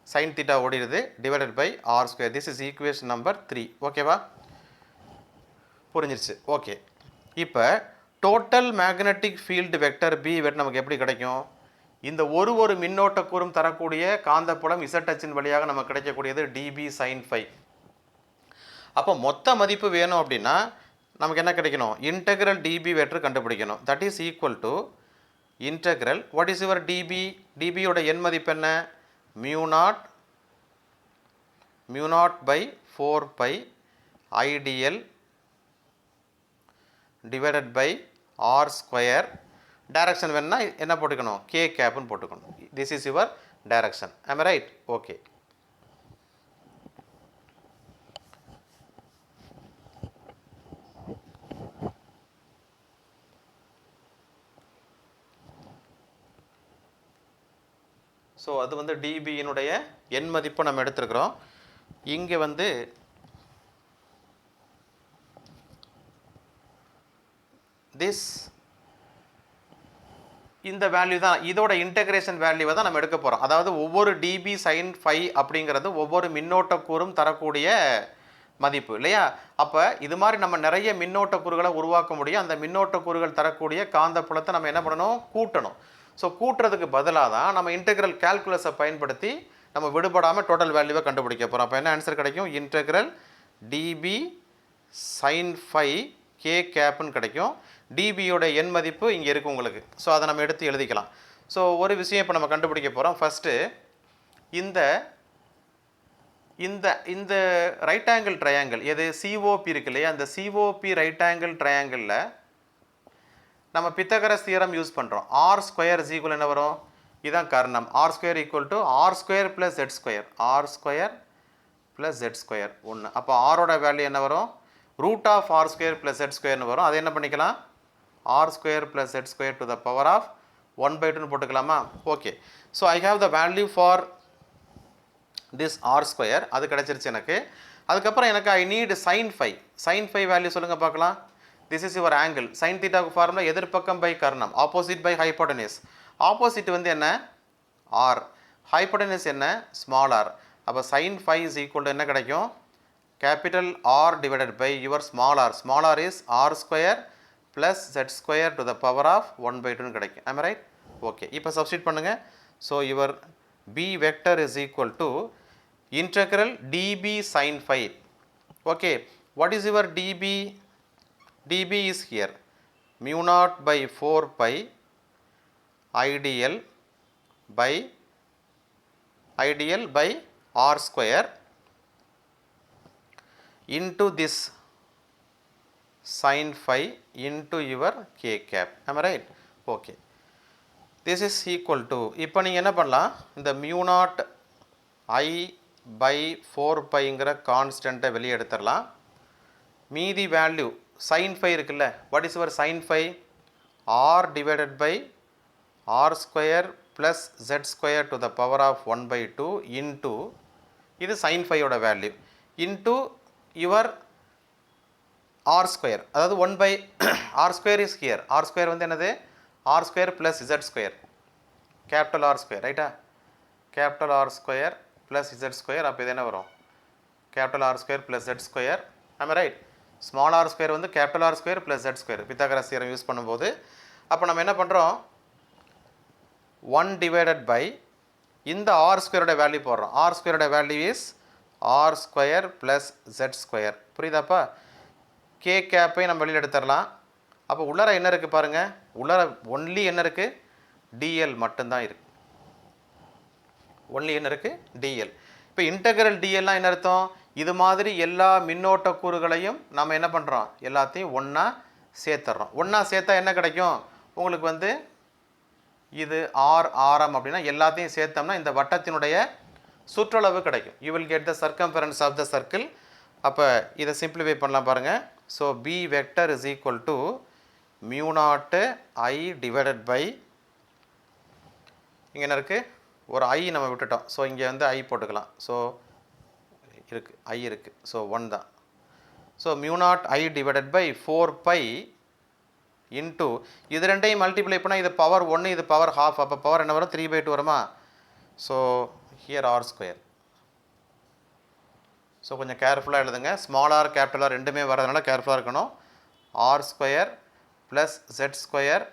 sine theta ஓடிடுது divided by r square. This is equation number 3. ஓகேவா? புரிஞ்சிருச்சு. Okay, இப்போ total magnetic field vector B நமக்கு எப்படி கிடைக்கும்? இந்த ஒரு மின்னோட்ட கூறும் தரக்கூடிய காந்தப்புலம் இசட் வழியாக நமக்கு கிடைக்கக்கூடியது டிபி சைன் ஃபை. அப்போ மொத்த மதிப்பு வேணும் அப்படின்னா நமக்கு என்ன கிடைக்கணும்? இன்டெக்ரல் டிபி வெக்டர் கண்டுபிடிக்கணும். That is equal to integral what is your dB? டிபியோட எண் மதிப்பு என்ன? Mu naught by 4 pi Idl divided by r square. Direction வேணும்னா என்ன போட்டுக்கணும்? கே கேப்னு போட்டுக்கணும். This is your direction. ஆம் ரைட்? ஓகே. ஸோ அது வந்து டிபியினுடைய எண் மதிப்பு நம்ம எடுத்துருக்குறோம். இங்கே வந்து திஸ் இந்த வேல்யூ தான், இதோட இன்டெகிரேஷன் வேல்யூவை தான் நம்ம எடுக்க போகிறோம். அதாவது ஒவ்வொரு டிபி சைன் ஃபை அப்படிங்கிறது ஒவ்வொரு மின்னோட்ட கூறும் தரக்கூடிய மதிப்பு இல்லையா? அப்போ இது மாதிரி நம்ம நிறைய மின்னோட்ட கூறுகளை உருவாக்க முடியும். அந்த மின்னோட்ட கூறுகள் தரக்கூடிய காந்தப்புலத்தை நம்ம என்ன பண்ணணும்? கூட்டணும். ஸோ கூட்டுறதுக்கு பதிலாக தான் நம்ம இன்டெக்ரல் கால்குலஸை பயன்படுத்தி நம்ம விடுபடாமல் டோட்டல் வேல்யூவை கண்டுபிடிக்க போகிறோம். அப்போ என்ன ஆன்சர் கிடைக்கும்? Integral dB sine phi k கேப்னு கிடைக்கும். டிபியோட எண் மதிப்பு இங்கே இருக்குது உங்களுக்கு. ஸோ அதை நம்ம எடுத்து எழுதிக்கலாம். ஸோ ஒரு விஷயம் இப்போ நம்ம கண்டுபிடிக்க போகிறோம். ஃபஸ்ட்டு இந்த இந்த இந்த ரைட் ஆங்கிள் ட்ரையாங்கிள் எது? சிஓபி இருக்கு இல்லையா? அந்த சிஓபி ரைட் ஆங்கிள் ட்ரையாங்கிளில் நம்ம பித்தகரஸ் தியரம் யூஸ் பண்ணுறோம். ஆர் ஸ்கொயர் இஸ் ஈக்குவல் என்ன வரும்? இதுதான் கர்ணம். R square equal to r square plus z square. R square plus z square 1. அப்போ ஆரோட வேல்யூ என்ன வரும்? Root of r square plus z ஸ்கொயர்னு வரும். அதை என்ன பண்ணிக்கலாம்? R square plus z square to the power of 1/2 போட்டுக்கலாமா? Okay. So I have the value for this r square. அது கிடச்சிருச்சு எனக்கு. அதுக்கப்புறம் எனக்கு I need sine phi. Sine phi value சொல்லுங்கள் பார்க்கலாம். This is your angle. Sine தீட்டாவுக்கு formula எதிர்பக்கம் பை கர்ணம், ஆப்போசிட் பை ஹைப்போடனிஸ். ஆப்போசிட் வந்து என்ன? ஆர். ஹைப்போடனிஸ் என்ன? Small r. அப்போ sine phi is equal to என்ன கிடைக்கும்? Capital R divided by your small r. Small r is r square plus z square to the power of 1/2 கிடைக்கும். ஆம் right? Okay. இப்போ substitute பண்ணுங்கள். So your B vector is equal to integral dB sine phi. Okay. What is your dB? dB is here mu naught by 4 pi ideal by r square into this sin phi into your k cap. Am I right? Okay. This is equal to, இப்போ நீங்கள் என்ன பண்ணலாம்? இந்த mu naught I by 4 piங்கிற கான்ஸ்டண்ட்டை வெளியே எடுத்துடலாம். மீதி value sin phi இருக்குல்ல? what is your sin phi? r divided by r square plus z square to the power of 1/2 into இது sin phi ஓட value into your r square. அதாவது 1 by r square is here. r square வந்து என்னது? r square plus z square. capital R square ரைட்டா? capital R square plus z square. அப்போ இது என்ன வரும்? capital R square plus z square. am I right? Small r square வந்து capital R square plus z square Pythagoras theorem use பண்ணும்போது அப்போ நம்ம என்ன பண்ணுறோம்? 1 டிவைடட் பை இந்த ஆர் ஸ்கொயரோட வேல்யூ போடுறோம். ஆர் ஸ்கொயரோட value is r square plus z square. புரியுதாப்பா? கே கேப்பை நம்ம வெளியில் எடுத்துடலாம். அப்போ உள்ளார என்ன இருக்குது பாருங்கள். உள்ளார ஒன்லி என்ன இருக்குது? டிஎல் மட்டும்தான் இருக்குது. ஒன்லி என்ன இருக்குது? டிஎல். இப்போ இன்டெக்ரல் டிஎல்லாம் என்ன அர்த்தம்? இது மாதிரி எல்லா மின்னோட்ட கூறுகளையும் நம்ம என்ன பண்ணுறோம்? எல்லாத்தையும் ஒன்றா சேர்த்துட்றோம். ஒன்றா சேர்த்தா என்ன கிடைக்கும் உங்களுக்கு? வந்து இது ஆர் ஆரம் அப்படின்னா எல்லாத்தையும் சேர்த்தோம்னா இந்த வட்டத்தினுடைய சுற்றளவு கிடைக்கும். You will get the circumference of the circle. அப்போ இதை சிம்பிளிஃபை பண்ணலாம் பாருங்கள். So B vector is equal to mu naught I divided by இங்கே என்ன இருக்குது ஒரு ஐ நம்ம விட்டுட்டோம். ஸோ இங்கே வந்து ஐ போட்டுக்கலாம். ஸோ இருக்குது ஐ இருக்குது. ஸோ 1 தான். So mu naught I divided by 4 pi into இது ரெண்டையும் மல்டிப்ளை பண்ணால் இது பவர் 1 இது பவர் ஹாஃப். அப்போ பவர் என்ன வரும் 3/2 வருமா. So here r square. So கொஞ்சம் கேர்ஃபுல்லாக எழுதுங்க. ஸ்மால் ஆர் கேபிட்டல் ஆர் ரெண்டுமே வரதுனால கேர்ஃபுல்லாக இருக்கணும். R square plus z square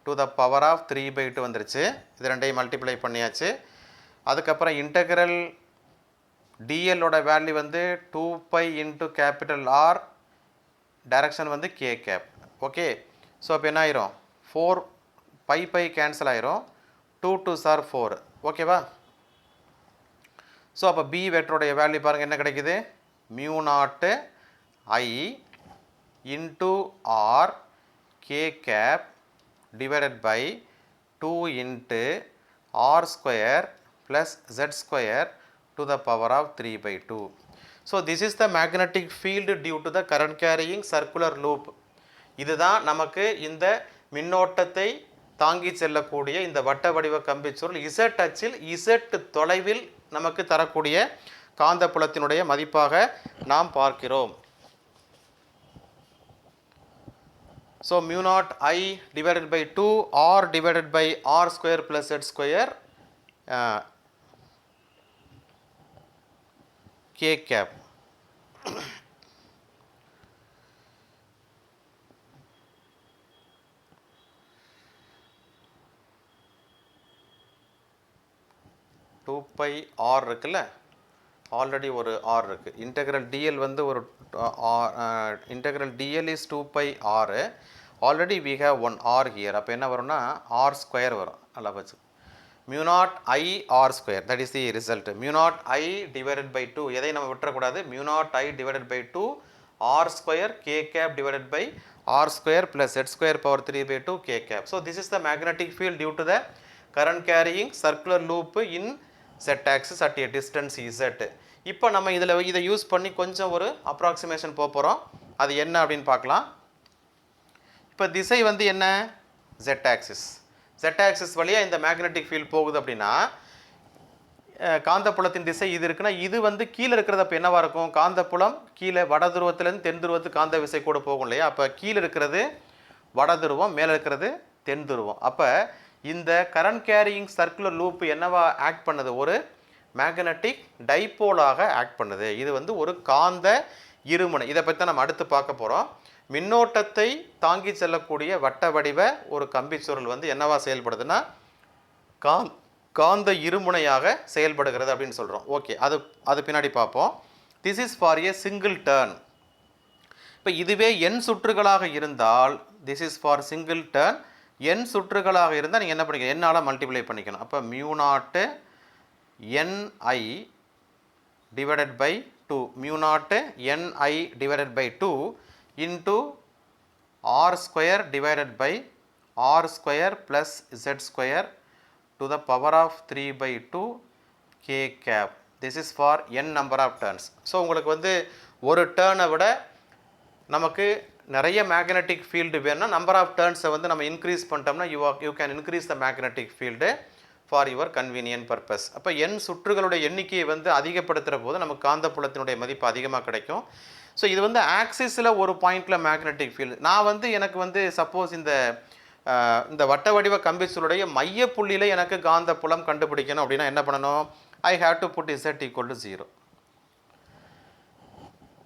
to the power of 3/2 வந்துருச்சு. இது ரெண்டையும் மல்டிப்ளை பண்ணியாச்சு. அதுக்கப்புறம் இன்டெக்ரல் டிஎல்லோட வேல்யூ வந்து 2π இன்ட்டு கேபிட்டல் ஆர், டைரக்ஷன் வந்து கே கேப். ஓகே. ஸோ அப்போ என்ன ஆயிரும் 4π கேன்சல் ஆயிரும். 2 2s are 4. ஓகேவா. ஸோ அப்போ பி வெக்டருடைய வேல்யூ பாருங்கள் என்ன கிடைக்குது. Mu naught I into r k cap divided by 2 into r square plus z square to the power of 3/2. So this is the magnetic field due to the current carrying circular loop. இதுதான் நமக்கு இந்த மின்னோட்டத்தை தாங்கி செல்லக்கூடிய இந்த வட்ட வடிவ கம்பிச்சுருள் Z அச்சில் இசட் தொலைவில் நமக்கு தரக்கூடிய காந்தப்புலத்தினுடைய மதிப்பாக நாம் பார்க்கிறோம். So mu naught I divided by 2 r divided by r square plus z square k cap. Two pi r இருக்குல்ல, ஆல்ரெடி ஒரு ஆர் இருக்குது. இன்டெக்ரல் டிஎல் வந்து ஒரு integral dl is 2π r. Already we have 1 r here. அப்போ என்ன வரும்னா r square வரும். நல்லா வச்சு mu naught I r square, that is the result. Mu naught I divided by 2, எதை நம்ம விட்டுறக்கூடாது. Mu naught I divided by 2 r square k cap divided by r square plus z square power 3/2 k cap. So this is the magnetic field due to the current carrying circular loop in z axis at a distance z. இப்போ நம்ம இதை use பண்ணி கொஞ்சம் ஒரு approximation போகிறோம். அது என்ன அப்படின்னு பார்க்கலாம். இப்போ திசை வந்து என்ன z axis. z axis வழியாக இந்த மேக்னெட்டிக் ஃபீல்ட் போகுது அப்படின்னா காந்தப்புலத்தின் திசை இது இருக்குன்னா இது வந்து கீழே இருக்கிறது அப்போ என்னவாக இருக்கும். காந்தப்புலம் கீழே வட துருவத்திலேருந்து தென் துருவத்துக்கு காந்த விசை கூட போகும் இல்லையா. அப்போ கீழே இருக்கிறது வட துருவம், மேலே இருக்கிறது தென் துருவம். அப்போ இந்த கரண்ட் கேரியிங் சர்க்குலர் லூப் என்னவா ஆக்ட் பண்ணுது, ஒரு மேக்னெட்டிக் டைபோலாக ஆக்ட் பண்ணுது. இது வந்து ஒரு காந்த இருமுனை. இதை பற்றி தான் நம்ம அடுத்து பார்க்க போகிறோம். மின்னோட்டத்தை தாங்கி செல்லக்கூடிய வட்ட வடிவ ஒரு கம்பிச்சுருள் வந்து என்னவா செயல்படுதுன்னா காந்த இருமுனையாக செயல்படுகிறது அப்படின்னு சொல்கிறோம். ஓகே, அது பின்னாடி பார்ப்போம். This is for A single turn. இப்போ இதுவே n சுற்றுகளாக இருந்தால் this is for single turn. n சுற்றுகளாக இருந்தால் நீங்கள் என்ன பண்ணிக்கணும், என்னால் மல்டிப்ளை பண்ணிக்கணும். அப்போ mu naught ni divided by 2, mu naught ni divided by 2 into r square divided by r square plus z square to the power of 3/2 k cap. This is for n number of turns. ஸோ உங்களுக்கு வந்து ஒரு டேர்னை விட நமக்கு நிறைய magnetic field வேணும்னா number of டர்ன்ஸை வந்து நம்ம இன்க்ரீஸ் பண்ணிட்டோம்னா you can increase the magnetic field for your convenient purpose. அப்போ n சுற்றுகளுடைய எண்ணிக்கையை வந்து அதிகப்படுத்துகிற போது நமக்கு காந்தப்புலத்தினுடைய மதிப்பு அதிகமாக கிடைக்கும். ஸோ இது வந்து ஆக்சிஸில் ஒரு பாயிண்டில் மேக்னெட்டிக் ஃபீல்டு. நான் வந்து எனக்கு வந்து சப்போஸ் இந்த வட்ட வடிவ கம்பிச்சுருளுடைய மையப்புள்ளியில் எனக்கு காந்தப்புலம் கண்டுபிடிக்கணும் அப்படின்னா என்ன பண்ணணும், I have to put z = 0.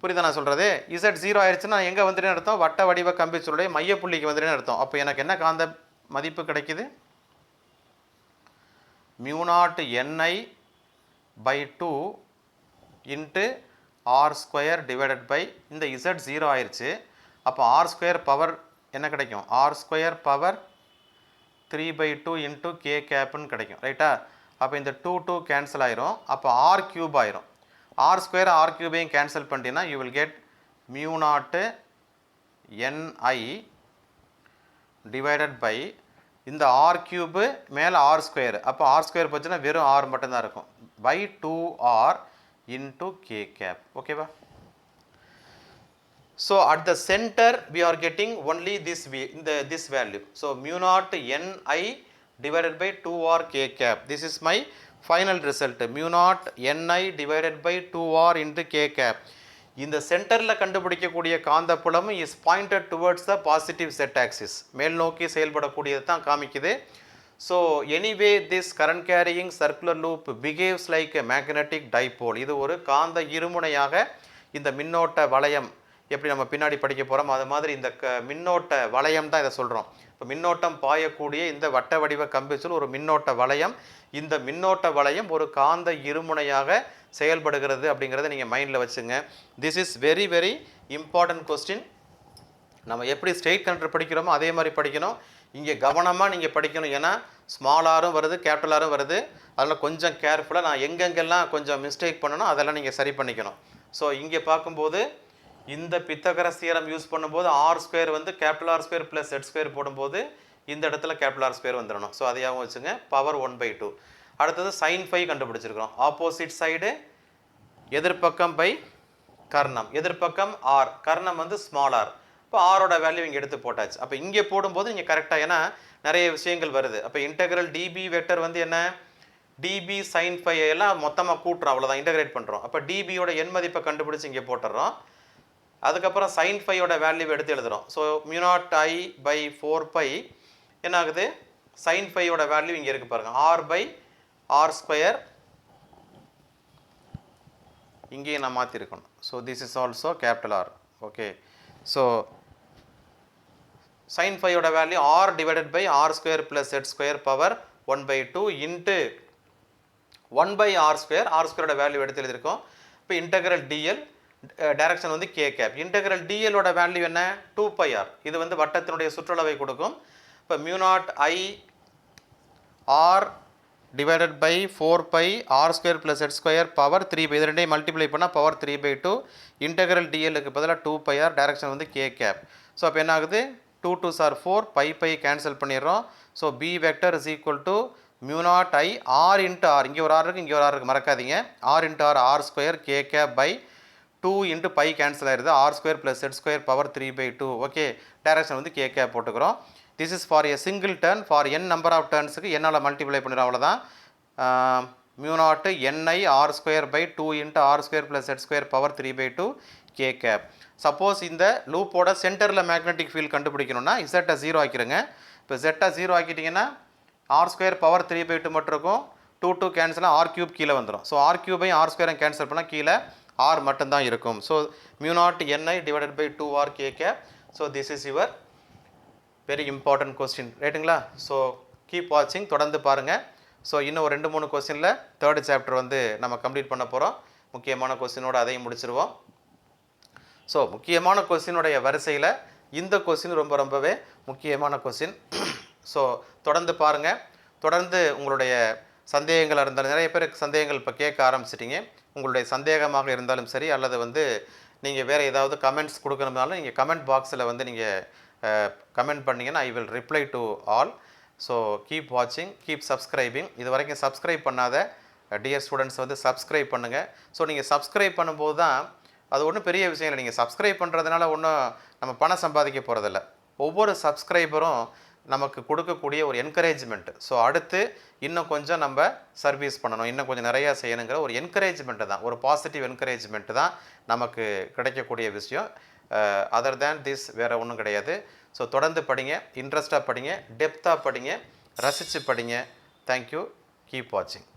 புரியுதா நான் சொல்கிறது. z 0 ஆயிடுச்சுன்னா எங்கே வந்துட்டேன்னு அர்த்தம், வட்ட வடிவ கம்பிச்சுருளுடைய மையப்புள்ளிக்கு வந்துட்டேன்னு அர்த்தம். அப்போ எனக்கு என்ன காந்த மதிப்பு கிடைக்குது, mu naught ni by 2 into r square divided by இந்த z 0 ஆயிடுச்சு. அப்போ ஆர் ஸ்கொயர் பவர் என்ன கிடைக்கும், r square power 3/2 into k கேப்னு கிடைக்கும். ரைட்டா. அப்போ இந்த 2 கேன்சல் ஆயிரும். அப்போ ஆர் கியூப் ஆயிரும். ஆர் ஸ்கொயர் ஆர் கியூபையும் கேன்சல் பண்ணிட்டீங்கன்னா you will get mu naught ni divided by இந்த ஆர் கியூபு மேலே ஆர் ஸ்கொயர். அப்போ ஆர் ஸ்கொயர் போச்சுன்னா வெறும் ஆர் மட்டும்தான் இருக்கும், by 2r into k cap. ஓகேவா. So at the center we are getting only this value. So mu naught Ni divided by 2r k cap. This is my final result. Mu naught Ni divided by 2r into k cap. இந்த சென்டரில் கண்டுபிடிக்கக்கூடிய காந்தப்புலம் is pointed towards the positive set axis. மேல் நோக்கி செயல்படக்கூடியது தான் காமிக்குது. So anyway this current carrying circular loop behaves like a magnetic dipole. இது ஒரு காந்த இருமுனையாக இந்த மின்னோட்ட வளையம் எப்படி நம்ம பின்னாடி படிக்க போகிறோம் அது மாதிரி இந்த மின்னோட்ட வளையம் தான் இதை சொல்கிறோம். இப்போ மின்னோட்டம் பாயக்கூடிய இந்த வட்ட வடிவ கம்பிச்சொல் ஒரு மின்னோட்ட வளையம். இந்த மின்னோட்ட வளையம் ஒரு காந்த இருமுனையாக செயல்படுகிறது அப்படிங்கிறத நீங்கள் மைண்டில் வச்சுங்க. This is very very important question. நம்ம எப்படி ஸ்ட்ரெயிட் கண்டர் படிக்கிறோமோ அதே மாதிரி படிக்கணும். இங்கே கவனமாக நீங்கள் படிக்கணும். ஏன்னா ஸ்மால் ஆரும் வருது கேபிட்டல் ஆரும் வருது. அதனால் கொஞ்சம் கேர்ஃபுல்லாக நான் எங்கெங்கெல்லாம் கொஞ்சம் மிஸ்டேக் பண்ணணும் அதெல்லாம் நீங்கள் சரி பண்ணிக்கணும். ஸோ இங்கே பார்க்கும்போது இந்த பித்தகரஸ் தியரம் யூஸ் பண்ணும்போது ஆர் ஸ்கொயர் வந்து capital R square plus z square போடும்போது இந்த இடத்துல கேபிட்டல் ஆர் ஸ்கொயர் வந்துடணும். ஸோ அதையாகவும் வச்சுங்க. பவர் 1/2. அடுத்தது sin phi கண்டுபிடிச்சிருக்கிறோம். ஆப்போசிட் சைடு எதிர்பக்கம் பை கர்ணம். எதிர்பக்கம் ஆர், கர்ணம் வந்து ஸ்மால் ஆர். இப்போ ஆரோட வேல்யூ இங்கே எடுத்து போட்டாச்சு. அப்போ இங்கே போடும்போது நீங்கள் கரெக்டாக, ஏன்னா நிறைய விஷயங்கள் வருது. அப்போ இன்டெக்ரல் டிபி வெக்டர் வந்து என்ன, டிபி sin phi எல்லாம் மொத்தமாக கூட்டுறோம், அவ்வளோதான், இன்டெகிரேட் பண்ணுறோம். அப்போ டிபியோட எண் மதிப்பை கண்டுபிடிச்சி இங்கே போட்டுடுறோம். அதுக்கப்புறம் sin phi-யோட வேல்யூ எடுத்து எழுதுகிறோம். So mu naught I by 4π என்ன ஆகுது, sin phi-யோட வேல்யூ இங்கே இருக்குது பாருங்கள், r by r ஸ்கொயர். இங்கேயும் நான் மாற்றிருக்கணும். So this is also capital R. Okay, so sin phi-யோட value r divided by r square plus z square power 1/2 into 1/r square. r ஸ்கொயரோட வேல்யூ எடுத்து எழுதியிருக்கோம். இப்போ இன்டெக்ரல் dl, டைரக்ஷன் வந்து k cap. Integral dl-ஓட வேல்யூ என்ன, 2πr. இது வந்து வட்டத்தினுடைய சுற்றளவை கொடுக்கும். இப்போ mu naught I r divided by 4π r square plus z square power 3/. இது ரெண்டையும் மல்டிப்ளை பண்ணால் பவர் 3/2. இன்டெக்ரல் dl-க்கு பதிலாக 2πr, டைரக்ஷன் வந்து k கேப். ஸோ அப்போ என்ன ஆகுது, 2 2s are 4, பை கேன்சல் பண்ணிடுறோம். So b vector is equal to mu naught I r into r. இங்கே ஒரு r இருக்குது, இங்கே ஒரு r இருக்குது, மறக்காதீங்க. r into r, r square k cap by 2 into pi cancel ஆயிடுது, r square plus z square power 3/2. Okay, direction வந்து k cap போட்டுக்கிறோம். This is for a single turn. For n number of டர்ன்ஸுக்கு என்னால் multiply பண்ணிடும், அவ்வளோதான். mu naught Ni r square by 2 into r square plus z square power 3/2 k cap. Suppose இந்த லூப்போட சென்டரில் magnetic field கண்டுபிடிக்கணும்னா Z-ஐ 0 ஆக்கிடுங்க. இப்போ Z-ஐ 0 ஆக்கிட்டிங்கன்னா r ஸ்கொயர் பவர் 3/2 மட்டும் இருக்கும். 2 2 கேன்சலாக r கியூப் கீழே வந்துடும். ஸோ r கியூபையும் r ஸ்கொயரையும் கேன்சல் பண்ணால் கீழே r மட்டும்தான் இருக்கும். So mu naught Ni divided by 2r k கேப். So this is your very important question, ரைட்டுங்களா? ஸோ கீப் வாட்சிங், தொடர்ந்து பாருங்கள். ஸோ இன்னும் ஒரு 2-3 கொஸ்டினில் 3rd சாப்டர் வந்து நம்ம கம்ப்ளீட் பண்ண போகிறோம். முக்கியமான கொஸ்டினோடு அதையும் முடிச்சிருவோம். ஸோ முக்கியமான கொஸ்டினுடைய வரிசையில் இந்த கொஸ்டின் ரொம்பவே முக்கியமான கொஸ்டின். ஸோ தொடர்ந்து பாருங்கள். தொடர்ந்து உங்களுடைய சந்தேகங்கள் இருந்தாலும், நிறைய பேருக்கு சந்தேகங்கள் இப்போ கேட்க ஆரம்பிச்சிட்டிங்க. உங்களுடைய சந்தேகமாக இருந்தாலும் சரி, அல்லது வந்து நீங்கள் வேறு ஏதாவது கமெண்ட்ஸ் கொடுக்கணும்னாலும் நீங்கள் கமெண்ட் பாக்ஸில் வந்து நீங்கள் கமெண்ட் பண்ணிங்கன்னா I will reply to all. So keep வாட்சிங், கீப் சப்ஸ்கிரைபிங். இது வரைக்கும் சப்ஸ்கிரைப் பண்ணாத டியர் ஸ்டூடெண்ட்ஸ் வந்து சப்ஸ்கிரைப் பண்ணுங்கள். ஸோ நீங்கள் சப்ஸ்கிரைப் பண்ணும்போது தான், அது ஒன்றும் பெரிய விஷயம் இல்லை, நீங்கள் சப்ஸ்கிரைப் பண்ணுறதுனால ஒன்றும் நம்ம பணம் சம்பாதிக்க போகிறதில்ல. ஒவ்வொரு சப்ஸ்கிரைபரும் நமக்கு கொடுக்கக்கூடிய ஒரு என்கரேஜ்மெண்ட். ஸோ அடுத்து இன்னும் கொஞ்சம் நம்ம சர்வீஸ் பண்ணணும், இன்னும் கொஞ்சம் நிறையா செய்யணுங்கிற ஒரு என்கரேஜ்மெண்ட்டு தான், ஒரு பாசிட்டிவ் என்கரேஜ்மெண்ட்டு தான் நமக்கு கிடைக்கக்கூடிய விஷயம். அதர் தேன் திஸ் வேறு ஒன்றும் கிடையாது. ஸோ தொடர்ந்து படிங்க, இன்ட்ரெஸ்ட்டாக படிங்க, டெப்த்தாக படிங்க, ரசித்து படிங்க. தேங்க்யூ. கீப் வாட்சிங்.